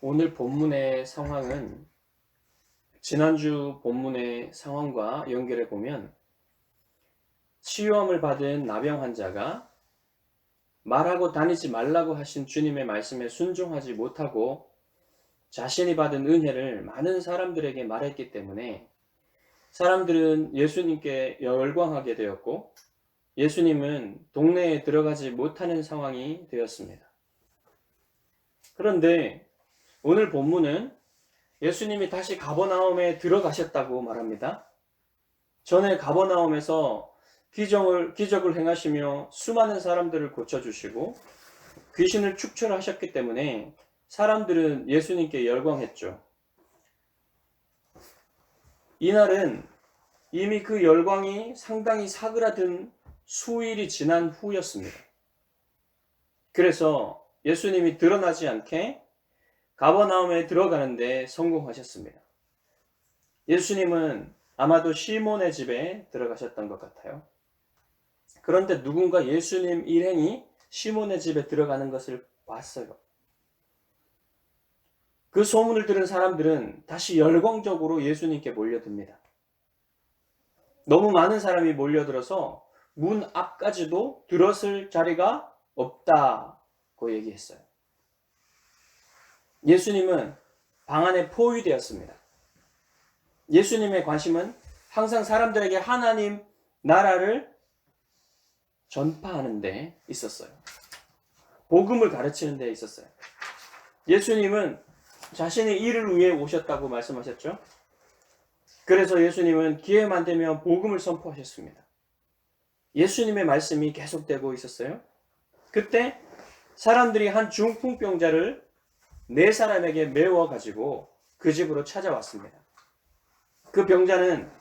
오늘 본문의 상황은 지난주 본문의 상황과 연결해 보면 치유함을 받은 나병 환자가 말하고 다니지 말라고 하신 주님의 말씀에 순종하지 못하고 자신이 받은 은혜를 많은 사람들에게 말했기 때문에 사람들은 예수님께 열광하게 되었고 예수님은 동네에 들어가지 못하는 상황이 되었습니다. 그런데 오늘 본문은 예수님이 다시 가버나움에 들어가셨다고 말합니다. 전에 가버나움에서 기적을 행하시며 수많은 사람들을 고쳐주시고 귀신을 축출하셨기 때문에 사람들은 예수님께 열광했죠. 이날은 이미 그 열광이 상당히 사그라든 수일이 지난 후였습니다. 그래서 예수님이 드러나지 않게 가버나움에 들어가는데 성공하셨습니다. 예수님은 아마도 시몬의 집에 들어가셨던 것 같아요. 그런데 누군가 예수님 일행이 시몬의 집에 들어가는 것을 봤어요. 그 소문을 들은 사람들은 다시 열광적으로 예수님께 몰려듭니다. 너무 많은 사람이 몰려들어서 문 앞까지도 들어설 자리가 없다고 얘기했어요. 예수님은 방 안에 포위되었습니다. 예수님의 관심은 항상 사람들에게 하나님 나라를 전파하는 데 있었어요. 복음을 가르치는 데 있었어요. 예수님은 자신의 일을 위해 오셨다고 말씀하셨죠. 그래서 예수님은 기회만 되면 복음을 선포하셨습니다. 예수님의 말씀이 계속되고 있었어요. 그때 사람들이 한 중풍병자를 4사람에게 메워가지고 그 집으로 찾아왔습니다. 그 병자는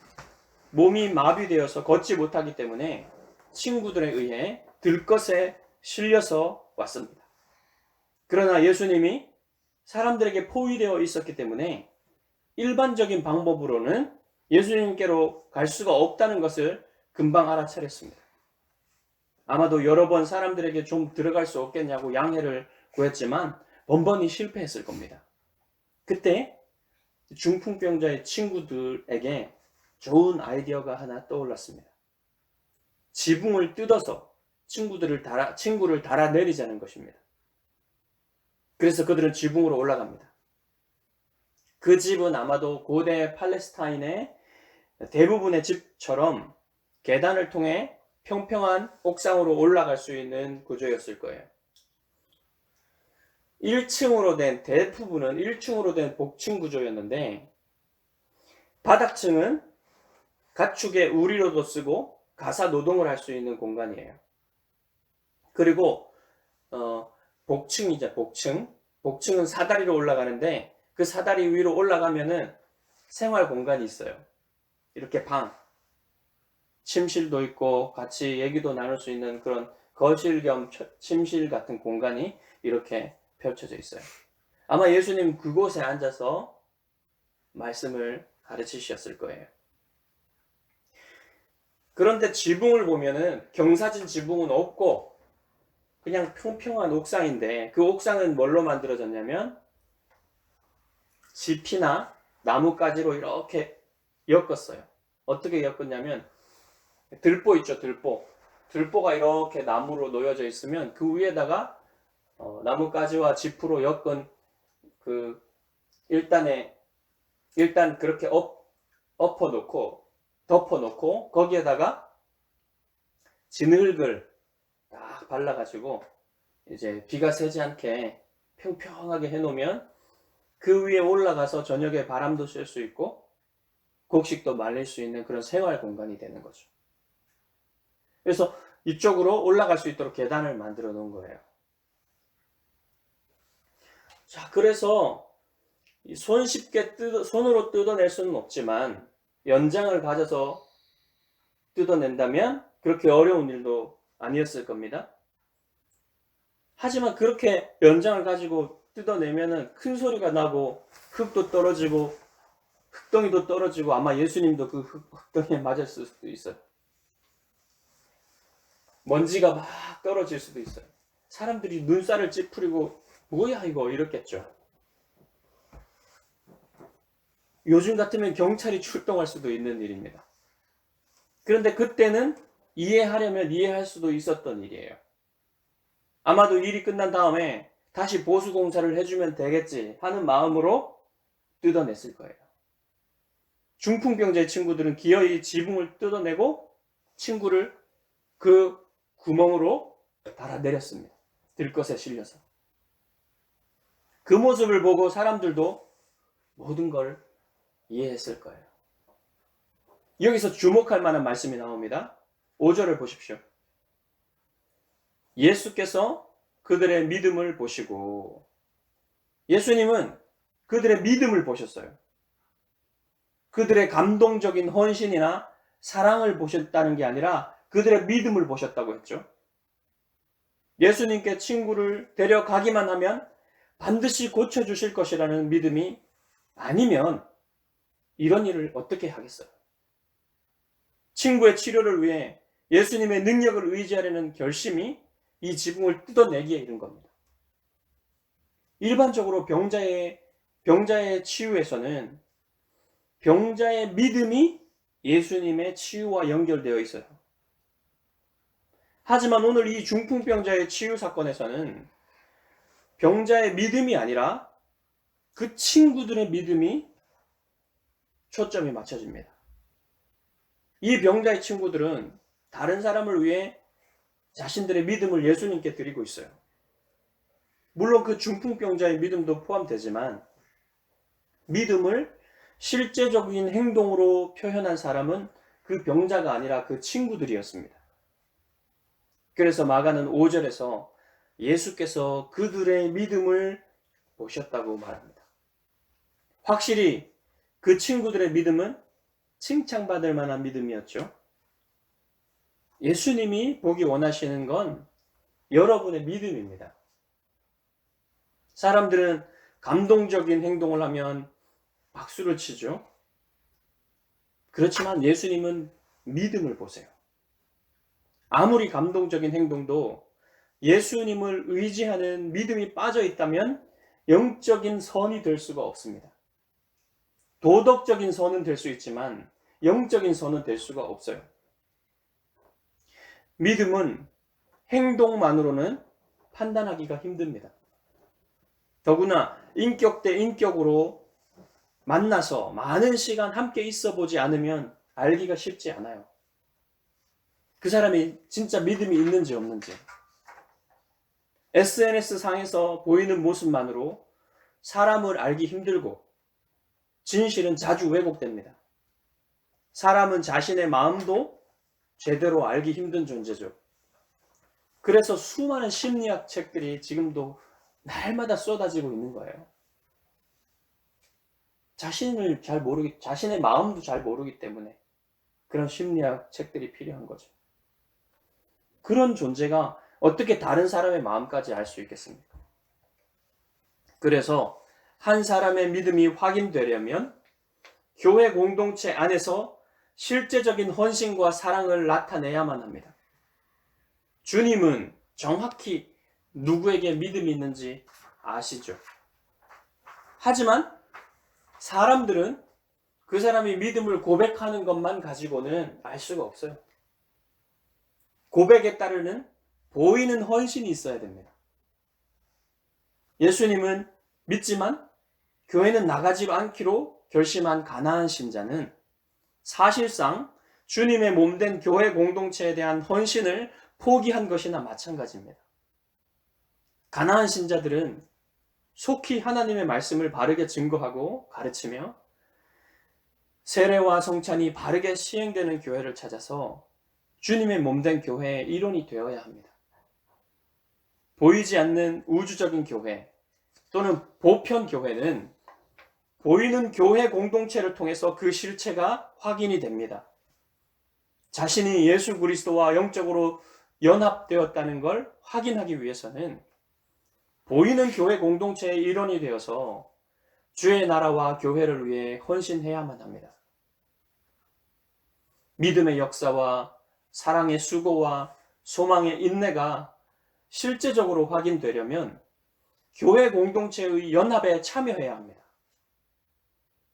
몸이 마비되어서 걷지 못하기 때문에 친구들에 의해 들것에 실려서 왔습니다. 그러나 예수님이 사람들에게 포위되어 있었기 때문에 일반적인 방법으로는 예수님께로 갈 수가 없다는 것을 금방 알아차렸습니다. 아마도 여러 번 사람들에게 좀 들어갈 수 없겠냐고 양해를 구했지만 번번이 실패했을 겁니다. 그때 중풍병자의 친구들에게 좋은 아이디어가 하나 떠올랐습니다. 지붕을 뜯어서 친구를 달아내리자는 것입니다. 그래서 그들은 지붕으로 올라갑니다. 그 집은 아마도 고대 팔레스타인의 대부분의 집처럼 계단을 통해 평평한 옥상으로 올라갈 수 있는 구조였을 거예요. 1층으로 된 대부분은 1층으로 된 복층 구조였는데 바닥층은 가축의 우리로도 쓰고 가사 노동을 할 수 있는 공간이에요. 그리고 복층이죠. 복층은 사다리로 올라가는데 그 사다리 위로 올라가면은 생활 공간이 있어요. 이렇게 침실도 있고 같이 얘기도 나눌 수 있는 그런 거실 겸 침실 같은 공간이 이렇게 펼쳐져 있어요. 아마 예수님 그곳에 앉아서 말씀을 가르치셨을 거예요. 그런데 지붕을 보면은 경사진 지붕은 없고 그냥 평평한 옥상인데 그 옥상은 뭘로 만들어졌냐면 지피나 나뭇가지로 이렇게 엮었어요. 어떻게 엮었냐면 들보 있죠, 들보. 들보가 이렇게 나무로 놓여져 있으면 그 위에다가 나뭇가지와 지프로 엮은 일단 그렇게 덮어놓고 거기에다가 진흙을 딱 발라가지고 이제 비가 새지 않게 평평하게 해놓으면 그 위에 올라가서 저녁에 바람도 쐴 수 있고 곡식도 말릴 수 있는 그런 생활 공간이 되는 거죠. 그래서 이쪽으로 올라갈 수 있도록 계단을 만들어 놓은 거예요. 자, 그래서 손쉽게 손으로 뜯어낼 수는 없지만 연장을 가져서 뜯어낸다면 그렇게 어려운 일도 아니었을 겁니다. 하지만 그렇게 연장을 가지고 뜯어내면은 큰 소리가 나고 흙도 떨어지고 흙덩이도 떨어지고 아마 예수님도 그 흙덩이에 맞았을 수도 있어요. 먼지가 막 떨어질 수도 있어요. 사람들이 눈살을 찌푸리고 뭐야 이거 이랬겠죠. 요즘 같으면 경찰이 출동할 수도 있는 일입니다. 그런데 그때는 이해하려면 이해할 수도 있었던 일이에요. 아마도 일이 끝난 다음에 다시 보수공사를 해주면 되겠지 하는 마음으로 뜯어냈을 거예요. 중풍병자의 친구들은 기어이 지붕을 뜯어내고 친구를 그 구멍으로 달아내렸습니다. 들것에 실려서. 그 모습을 보고 사람들도 모든 걸 이해했을 거예요. 여기서 주목할 만한 말씀이 나옵니다. 5절을 보십시오. 예수께서 그들의 믿음을 보시고, 예수님은 그들의 믿음을 보셨어요. 그들의 감동적인 헌신이나 사랑을 보셨다는 게 아니라 그들의 믿음을 보셨다고 했죠. 예수님께 친구를 데려가기만 하면 반드시 고쳐주실 것이라는 믿음이 아니면 이런 일을 어떻게 하겠어요? 친구의 치료를 위해 예수님의 능력을 의지하려는 결심이 이 지붕을 뜯어내기에 이른 겁니다. 일반적으로 병자의 치유에서는 병자의 믿음이 예수님의 치유와 연결되어 있어요. 하지만 오늘 이 중풍병자의 치유 사건에서는 병자의 믿음이 아니라 그 친구들의 믿음이 초점이 맞춰집니다. 이 병자의 친구들은 다른 사람을 위해 자신들의 믿음을 예수님께 드리고 있어요. 물론 그 중풍병자의 믿음도 포함되지만 믿음을 실제적인 행동으로 표현한 사람은 그 병자가 아니라 그 친구들이었습니다. 그래서 마가는 5절에서 예수께서 그들의 믿음을 보셨다고 말합니다. 확실히 그 친구들의 믿음은 칭찬받을 만한 믿음이었죠. 예수님이 보기 원하시는 건 여러분의 믿음입니다. 사람들은 감동적인 행동을 하면 박수를 치죠. 그렇지만 예수님은 믿음을 보세요. 아무리 감동적인 행동도 예수님을 의지하는 믿음이 빠져 있다면 영적인 선이 될 수가 없습니다. 도덕적인 선은 될 수 있지만 영적인 선은 될 수가 없어요. 믿음은 행동만으로는 판단하기가 힘듭니다. 더구나 인격 대 인격으로 만나서 많은 시간 함께 있어 보지 않으면 알기가 쉽지 않아요. 그 사람이 진짜 믿음이 있는지 없는지. SNS 상에서 보이는 모습만으로 사람을 알기 힘들고 진실은 자주 왜곡됩니다. 사람은 자신의 마음도 제대로 알기 힘든 존재죠. 그래서 수많은 심리학 책들이 지금도 날마다 쏟아지고 있는 거예요. 자신의 마음도 잘 모르기 때문에 그런 심리학 책들이 필요한 거죠. 그런 존재가 어떻게 다른 사람의 마음까지 알 수 있겠습니까? 그래서 한 사람의 믿음이 확인되려면 교회 공동체 안에서 실제적인 헌신과 사랑을 나타내야만 합니다. 주님은 정확히 누구에게 믿음이 있는지 아시죠? 하지만 사람들은 그 사람이 믿음을 고백하는 것만 가지고는 알 수가 없어요. 고백에 따르는 보이는 헌신이 있어야 됩니다. 예수님은 믿지만 교회는 나가지 않기로 결심한 가나안 신자는 사실상 주님의 몸된 교회 공동체에 대한 헌신을 포기한 것이나 마찬가지입니다. 가나안 신자들은 속히 하나님의 말씀을 바르게 증거하고 가르치며 세례와 성찬이 바르게 시행되는 교회를 찾아서 주님의 몸된 교회의 일원이 되어야 합니다. 보이지 않는 우주적인 교회 또는 보편 교회는 보이는 교회 공동체를 통해서 그 실체가 확인이 됩니다. 자신이 예수 그리스도와 영적으로 연합되었다는 걸 확인하기 위해서는 보이는 교회 공동체의 일원이 되어서 주의 나라와 교회를 위해 헌신해야만 합니다. 믿음의 역사와 사랑의 수고와 소망의 인내가 실제적으로 확인되려면 교회 공동체의 연합에 참여해야 합니다.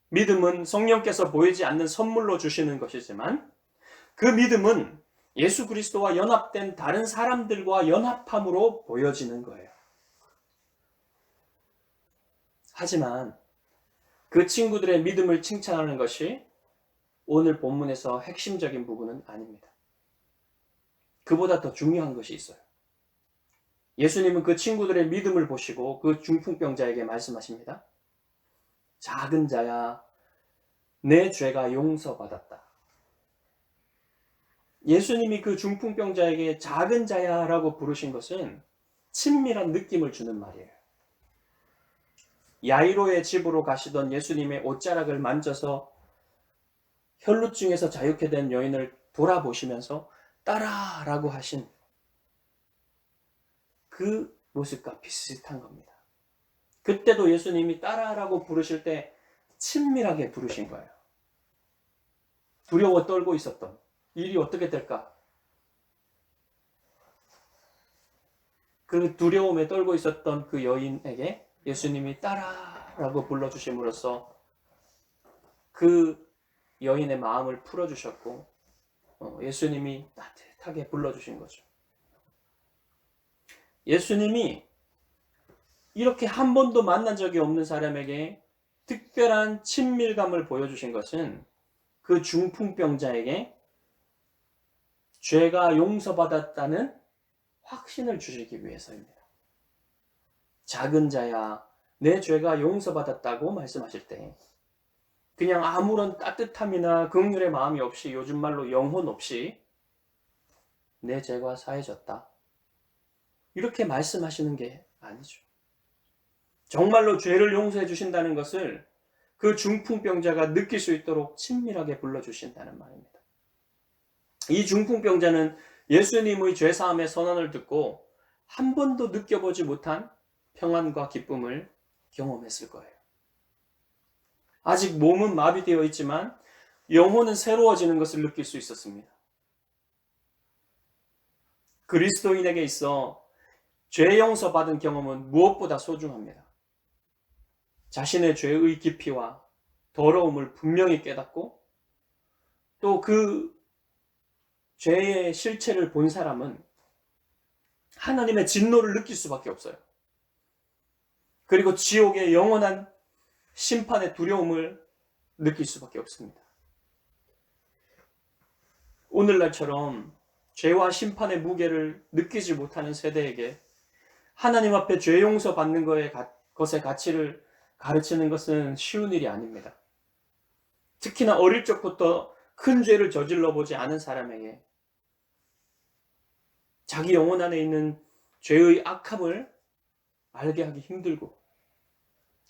믿음은 성령께서 보이지 않는 선물로 주시는 것이지만 그 믿음은 예수 그리스도와 연합된 다른 사람들과 연합함으로 보여지는 거예요. 하지만 그 친구들의 믿음을 칭찬하는 것이 오늘 본문에서 핵심적인 부분은 아닙니다. 그보다 더 중요한 것이 있어요. 예수님은 그 친구들의 믿음을 보시고 그 중풍병자에게 말씀하십니다. 작은 자야, 내 죄가 용서받았다. 예수님이 그 중풍병자에게 작은 자야 라고 부르신 것은 친밀한 느낌을 주는 말이에요. 야이로의 집으로 가시던 예수님의 옷자락을 만져서 혈루증에서 자유케 된 여인을 돌아보시면서 따라라고 하신 그 모습과 비슷한 겁니다. 그때도 예수님이 따라라고 부르실 때 친밀하게 부르신 거예요. 두려워 떨고 있었던 일이 어떻게 될까? 그 두려움에 떨고 있었던 그 여인에게 예수님이 따라라고 불러주심으로써 그 여인의 마음을 풀어주셨고 예수님이 따뜻하게 불러주신 거죠. 예수님이 이렇게 한 번도 만난 적이 없는 사람에게 특별한 친밀감을 보여주신 것은 그 중풍병자에게 죄가 용서받았다는 확신을 주시기 위해서입니다. 작은 자야, 내 죄가 용서받았다고 말씀하실 때 그냥 아무런 따뜻함이나 긍휼의 마음이 없이, 요즘 말로 영혼 없이 내 죄가 사해졌다, 이렇게 말씀하시는 게 아니죠. 정말로 죄를 용서해 주신다는 것을 그 중풍병자가 느낄 수 있도록 친밀하게 불러주신다는 말입니다. 이 중풍병자는 예수님의 죄사함의 선언을 듣고 한 번도 느껴보지 못한 평안과 기쁨을 경험했을 거예요. 아직 몸은 마비되어 있지만 영혼은 새로워지는 것을 느낄 수 있었습니다. 그리스도인에게 있어 죄 용서받은 경험은 무엇보다 소중합니다. 자신의 죄의 깊이와 더러움을 분명히 깨닫고 또 그 죄의 실체를 본 사람은 하나님의 진노를 느낄 수밖에 없어요. 그리고 지옥의 영원한 심판의 두려움을 느낄 수밖에 없습니다. 오늘날처럼 죄와 심판의 무게를 느끼지 못하는 세대에게 하나님 앞에 죄 용서 받는 것의 가치를 가르치는 것은 쉬운 일이 아닙니다. 특히나 어릴 적부터 큰 죄를 저질러 보지 않은 사람에게 자기 영혼 안에 있는 죄의 악함을 알게 하기 힘들고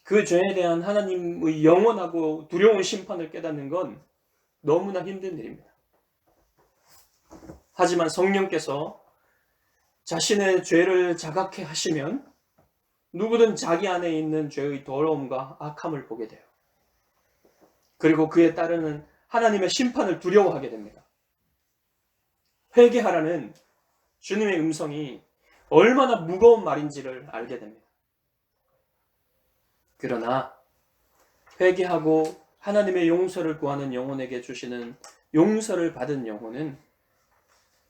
그 죄에 대한 하나님의 영원하고 두려운 심판을 깨닫는 건 너무나 힘든 일입니다. 하지만 성령께서 자신의 죄를 자각해 하시면 누구든 자기 안에 있는 죄의 더러움과 악함을 보게 돼요. 그리고 그에 따르는 하나님의 심판을 두려워하게 됩니다. 회개하라는 주님의 음성이 얼마나 무거운 말인지를 알게 됩니다. 그러나 회개하고 하나님의 용서를 구하는 영혼에게 주시는 용서를 받은 영혼은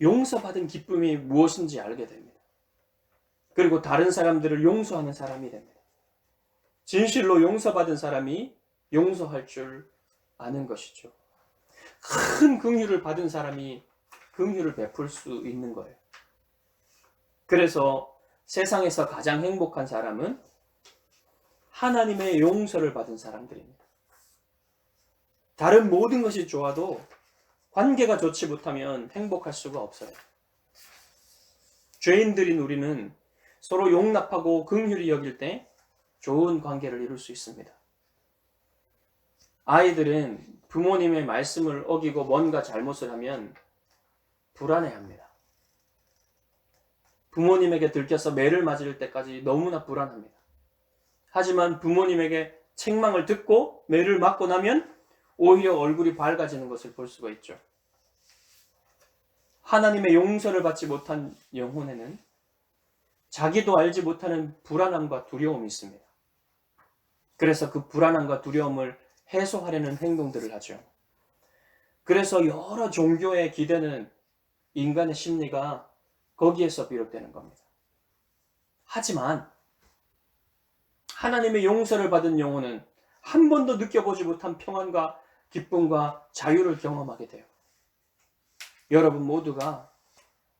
용서받은 기쁨이 무엇인지 알게 됩니다. 그리고 다른 사람들을 용서하는 사람이 됩니다. 진실로 용서받은 사람이 용서할 줄 아는 것이죠. 큰 긍휼을 받은 사람이 긍휼을 베풀 수 있는 거예요. 그래서 세상에서 가장 행복한 사람은 하나님의 용서를 받은 사람들입니다. 다른 모든 것이 좋아도 관계가 좋지 못하면 행복할 수가 없어요. 죄인들인 우리는 서로 용납하고 긍휼히 여길 때 좋은 관계를 이룰 수 있습니다. 아이들은 부모님의 말씀을 어기고 뭔가 잘못을 하면 불안해합니다. 부모님에게 들켜서 매를 맞을 때까지 너무나 불안합니다. 하지만 부모님에게 책망을 듣고 매를 맞고 나면 오히려 얼굴이 밝아지는 것을 볼 수가 있죠. 하나님의 용서를 받지 못한 영혼에는 자기도 알지 못하는 불안함과 두려움이 있습니다. 그래서 그 불안함과 두려움을 해소하려는 행동들을 하죠. 그래서 여러 종교의 기대는 인간의 심리가 거기에서 비롯되는 겁니다. 하지만 하나님의 용서를 받은 영혼은 한 번도 느껴보지 못한 평안과 기쁨과 자유를 경험하게 돼요. 여러분 모두가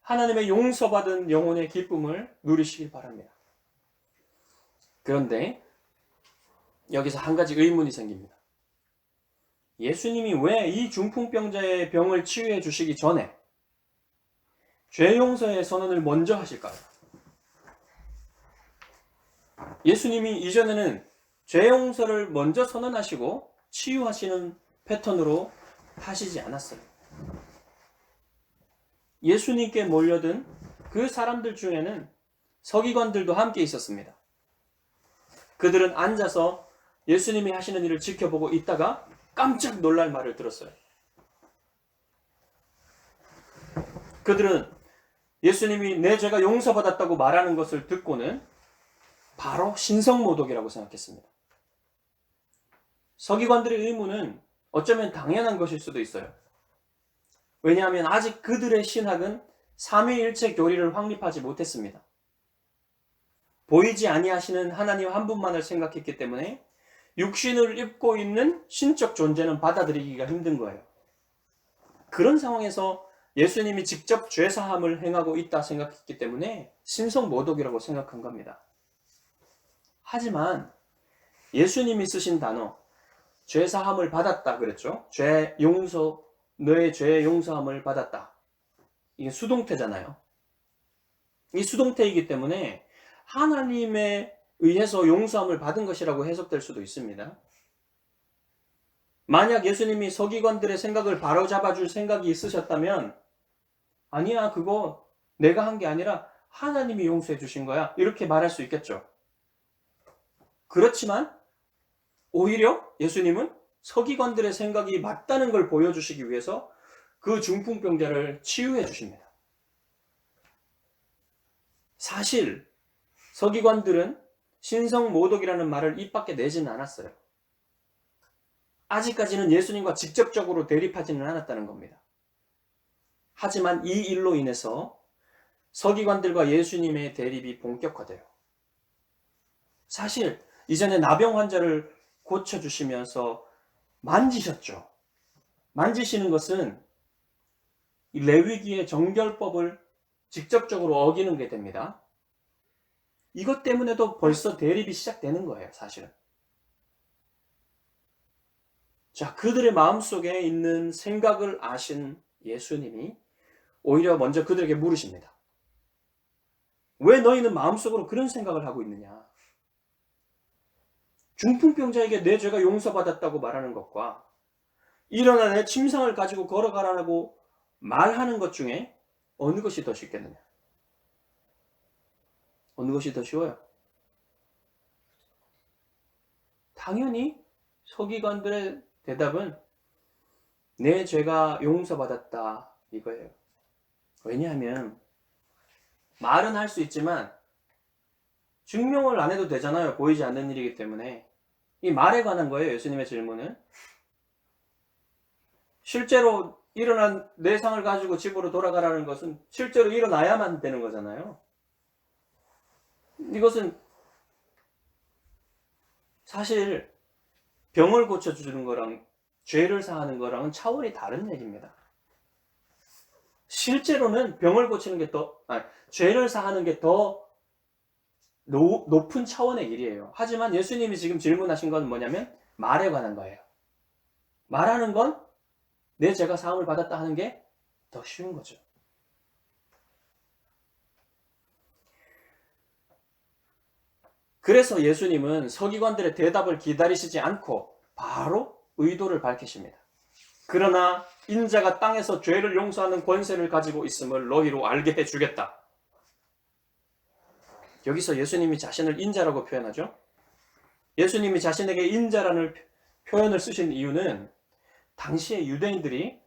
하나님의 용서받은 영혼의 기쁨을 누리시길 바랍니다. 그런데 여기서 한 가지 의문이 생깁니다. 예수님이 왜 이 중풍병자의 병을 치유해 주시기 전에 죄 용서의 선언을 먼저 하실까요? 예수님이 이전에는 죄 용서를 먼저 선언하시고 치유하시는 패턴으로 하시지 않았어요. 예수님께 몰려든 그 사람들 중에는 서기관들도 함께 있었습니다. 그들은 앉아서 예수님이 하시는 일을 지켜보고 있다가 깜짝 놀랄 말을 들었어요. 그들은 예수님이 내 죄가 용서받았다고 말하는 것을 듣고는 바로 신성모독이라고 생각했습니다. 서기관들의 의문은 어쩌면 당연한 것일 수도 있어요. 왜냐하면 아직 그들의 신학은 삼위일체 교리를 확립하지 못했습니다. 보이지 아니하시는 하나님 한 분만을 생각했기 때문에 육신을 입고 있는 신적 존재는 받아들이기가 힘든 거예요. 그런 상황에서 예수님이 직접 죄사함을 행하고 있다 생각했기 때문에 신성모독이라고 생각한 겁니다. 하지만 예수님이 쓰신 단어 죄사함을 받았다 그랬죠. 죄 용서, 너의 죄 용서함을 받았다. 이게 수동태잖아요. 이 수동태이기 때문에 하나님에 의해서 용서함을 받은 것이라고 해석될 수도 있습니다. 만약 예수님이 서기관들의 생각을 바로잡아 줄 생각이 있으셨다면 아니야, 그거 내가 한 게 아니라 하나님이 용서해 주신 거야, 이렇게 말할 수 있겠죠. 그렇지만 오히려 예수님은 서기관들의 생각이 맞다는 걸 보여주시기 위해서 그 중풍병자를 치유해 주십니다. 사실 서기관들은 신성모독이라는 말을 입 밖에 내지는 않았어요. 아직까지는 예수님과 직접적으로 대립하지는 않았다는 겁니다. 하지만 이 일로 인해서 서기관들과 예수님의 대립이 본격화돼요. 사실 이전에 나병 환자를 고쳐주시면서 만지셨죠. 만지시는 것은 레위기의 정결법을 직접적으로 어기는 게 됩니다. 이것 때문에도 벌써 대립이 시작되는 거예요, 사실은. 자, 그들의 마음속에 있는 생각을 아신 예수님이 오히려 먼저 그들에게 물으십니다. 왜 너희는 마음속으로 그런 생각을 하고 있느냐? 중풍병자에게 내 죄가 용서받았다고 말하는 것과 일어나 내 침상을 가지고 걸어가라고 말하는 것 중에 어느 것이 더 쉽겠느냐? 어느 것이 더 쉬워요? 당연히 서기관들의 대답은 내 죄가 용서받았다 이거예요. 왜냐하면 말은 할 수 있지만 증명을 안 해도 되잖아요. 보이지 않는 일이기 때문에. 이 말에 관한 거예요, 예수님의 질문은. 실제로 일어난 내상을 가지고 집으로 돌아가라는 것은 실제로 일어나야만 되는 거잖아요. 이것은 사실 병을 고쳐주는 거랑 죄를 사하는 거랑은 차원이 다른 얘기입니다. 실제로는 병을 고치는 게 죄를 사하는 게 더 높은 차원의 일이에요. 하지만 예수님이 지금 질문하신 건 뭐냐면 말에 관한 거예요. 말하는 건 내 죄가 사함을 받았다 하는 게 더 쉬운 거죠. 그래서 예수님은 서기관들의 대답을 기다리시지 않고 바로 의도를 밝히십니다. 그러나 인자가 땅에서 죄를 용서하는 권세를 가지고 있음을 너희로 알게 해주겠다. 여기서 예수님이 자신을 인자라고 표현하죠. 예수님이 자신에게 인자라는 표현을 쓰신 이유는 당시의 유대인들이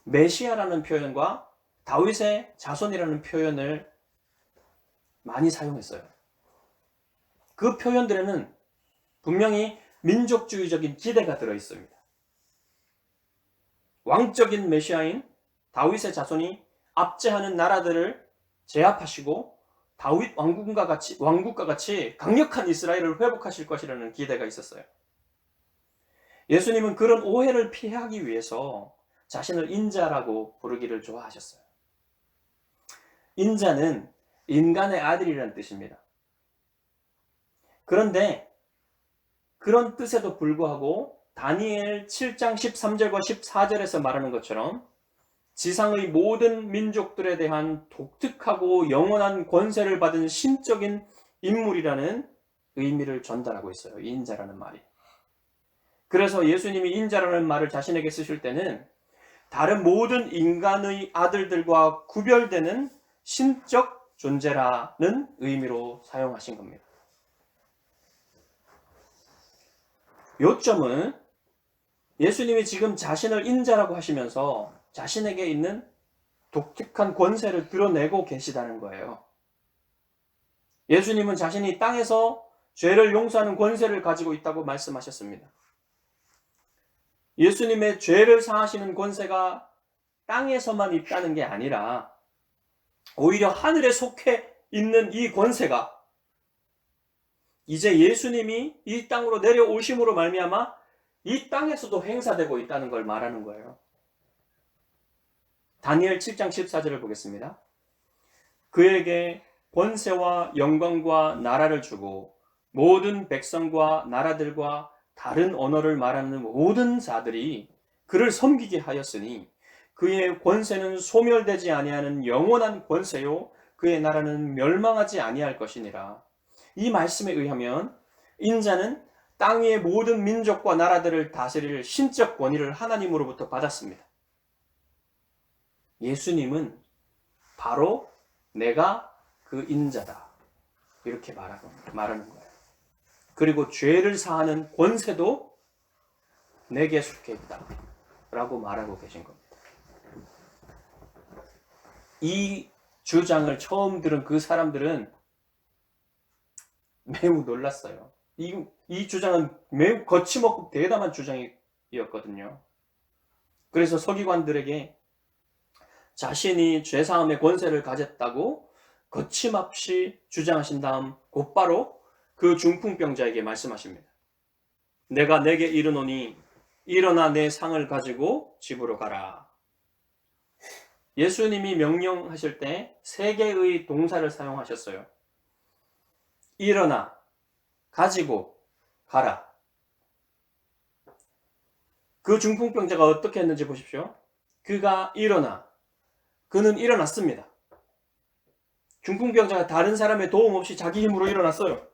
메시아라는 표현과 다윗의 자손이라는 표현을 많이 사용했어요. 그 표현들에는 분명히 민족주의적인 기대가 들어있습니다. 왕적인 메시아인 다윗의 자손이 압제하는 나라들을 제압하시고 다윗 왕국과 같이 강력한 이스라엘을 회복하실 것이라는 기대가 있었어요. 예수님은 그런 오해를 피하기 위해서 자신을 인자라고 부르기를 좋아하셨어요. 인자는 인간의 아들이라는 뜻입니다. 그런데 그런 뜻에도 불구하고 다니엘 7장 13절과 14절에서 말하는 것처럼 지상의 모든 민족들에 대한 독특하고 영원한 권세를 받은 신적인 인물이라는 의미를 전달하고 있어요. 인자라는 말이. 그래서 예수님이 인자라는 말을 자신에게 쓰실 때는 다른 모든 인간의 아들들과 구별되는 신적 존재라는 의미로 사용하신 겁니다. 요점은 예수님이 지금 자신을 인자라고 하시면서 자신에게 있는 독특한 권세를 드러내고 계시다는 거예요. 예수님은 자신이 땅에서 죄를 용서하는 권세를 가지고 있다고 말씀하셨습니다. 예수님의 죄를 사하시는 권세가 땅에서만 있다는 게 아니라 오히려 하늘에 속해 있는 이 권세가 이제 예수님이 이 땅으로 내려오심으로 말미암아 이 땅에서도 행사되고 있다는 걸 말하는 거예요. 다니엘 7장 14절을 보겠습니다. 그에게 권세와 영광과 나라를 주고 모든 백성과 나라들과 다른 언어를 말하는 모든 자들이 그를 섬기게 하였으니 그의 권세는 소멸되지 아니하는 영원한 권세요 그의 나라는 멸망하지 아니할 것이니라. 이 말씀에 의하면 인자는 땅 위의 모든 민족과 나라들을 다스릴 신적 권위를 하나님으로부터 받았습니다. 예수님은 바로 내가 그 인자다. 이렇게 말하는 거예요. 그리고 죄를 사하는 권세도 내게 속해 있다. 라고 말하고 계신 겁니다. 이 주장을 처음 들은 그 사람들은 매우 놀랐어요. 이 주장은 매우 거침없고 대담한 주장이었거든요. 그래서 서기관들에게 자신이 죄사함의 권세를 가졌다고 거침없이 주장하신 다음 곧바로 그 중풍병자에게 말씀하십니다. 내가 내게 이르노니 일어나 내 상을 가지고 집으로 가라. 예수님이 명령하실 때 세 개의 동사를 사용하셨어요. 일어나, 가지고, 가라. 그 중풍병자가 어떻게 했는지 보십시오. 그가 일어나, 그는 일어났습니다. 중풍병자가 다른 사람의 도움 없이 자기 힘으로 일어났어요.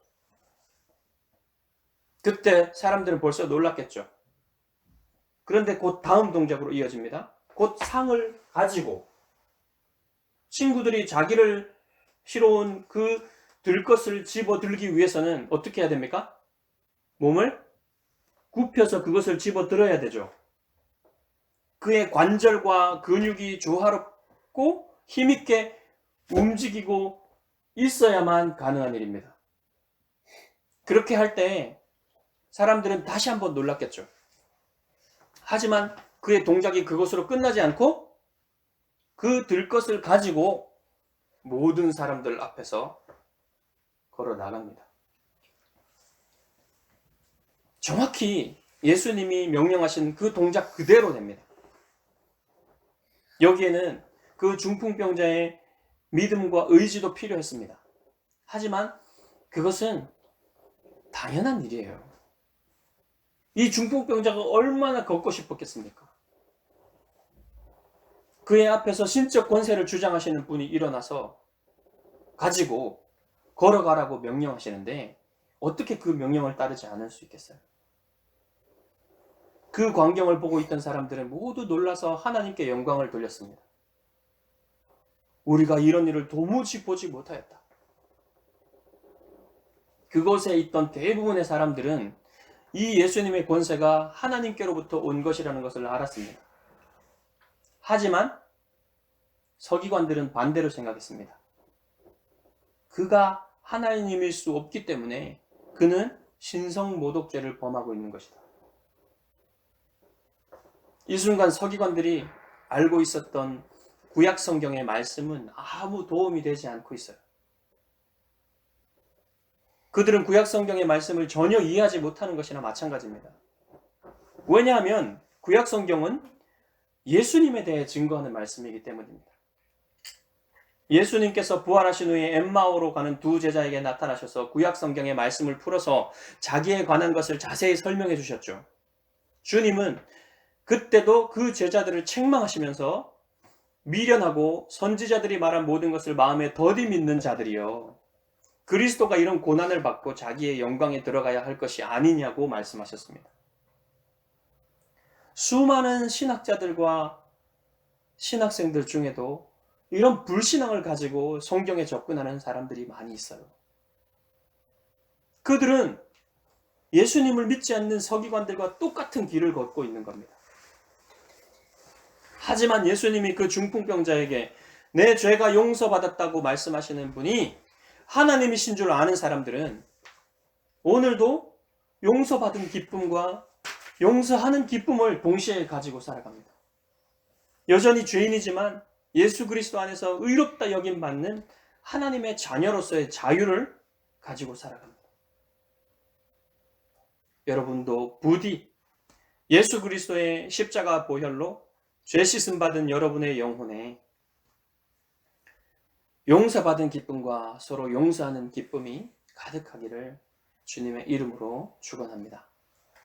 그때 사람들은 벌써 놀랐겠죠. 그런데 곧 다음 동작으로 이어집니다. 곧 상을 가지고 친구들이 자기를 실어온 그 들것을 집어 들기 위해서는 어떻게 해야 됩니까? 몸을 굽혀서 그것을 집어 들어야 되죠. 그의 관절과 근육이 조화롭고 힘있게 움직이고 있어야만 가능한 일입니다. 그렇게 할 때 사람들은 다시 한번 놀랐겠죠. 하지만 그의 동작이 그것으로 끝나지 않고 그 들것을 가지고 모든 사람들 앞에서 걸어 나갑니다. 정확히 예수님이 명령하신 그 동작 그대로 됩니다. 여기에는 그 중풍병자의 믿음과 의지도 필요했습니다. 하지만 그것은 당연한 일이에요. 이 중풍병자가 얼마나 걷고 싶었겠습니까? 그의 앞에서 신적 권세를 주장하시는 분이 일어나서 가지고 걸어가라고 명령하시는데 어떻게 그 명령을 따르지 않을 수 있겠어요? 그 광경을 보고 있던 사람들은 모두 놀라서 하나님께 영광을 돌렸습니다. 우리가 이런 일을 도무지 보지 못하였다. 그곳에 있던 대부분의 사람들은 이 예수님의 권세가 하나님께로부터 온 것이라는 것을 알았습니다. 하지만 서기관들은 반대로 생각했습니다. 그가 하나님일 수 없기 때문에 그는 신성모독죄를 범하고 있는 것이다. 이 순간 서기관들이 알고 있었던 구약 성경의 말씀은 아무 도움이 되지 않고 있어요. 그들은 구약 성경의 말씀을 전혀 이해하지 못하는 것이나 마찬가지입니다. 왜냐하면 구약 성경은 예수님에 대해 증거하는 말씀이기 때문입니다. 예수님께서 부활하신 후에 엠마오로 가는 두 제자에게 나타나셔서 구약 성경의 말씀을 풀어서 자기에 관한 것을 자세히 설명해 주셨죠. 주님은 그때도 그 제자들을 책망하시면서 미련하고 선지자들이 말한 모든 것을 마음에 더디 믿는 자들이요, 그리스도가 이런 고난을 받고 자기의 영광에 들어가야 할 것이 아니냐고 말씀하셨습니다. 수많은 신학자들과 신학생들 중에도 이런 불신앙을 가지고 성경에 접근하는 사람들이 많이 있어요. 그들은 예수님을 믿지 않는 서기관들과 똑같은 길을 걷고 있는 겁니다. 하지만 예수님이 그 중풍병자에게 내 죄가 용서받았다고 말씀하시는 분이 하나님이신 줄 아는 사람들은 오늘도 용서받은 기쁨과 용서하는 기쁨을 동시에 가지고 살아갑니다. 여전히 죄인이지만 예수 그리스도 안에서 의롭다 여김받는 하나님의 자녀로서의 자유를 가지고 살아갑니다. 여러분도 부디 예수 그리스도의 십자가 보혈로 죄 씻음 받은 여러분의 영혼에 용서받은 기쁨과 서로 용서하는 기쁨이 가득하기를 주님의 이름으로 축원합니다.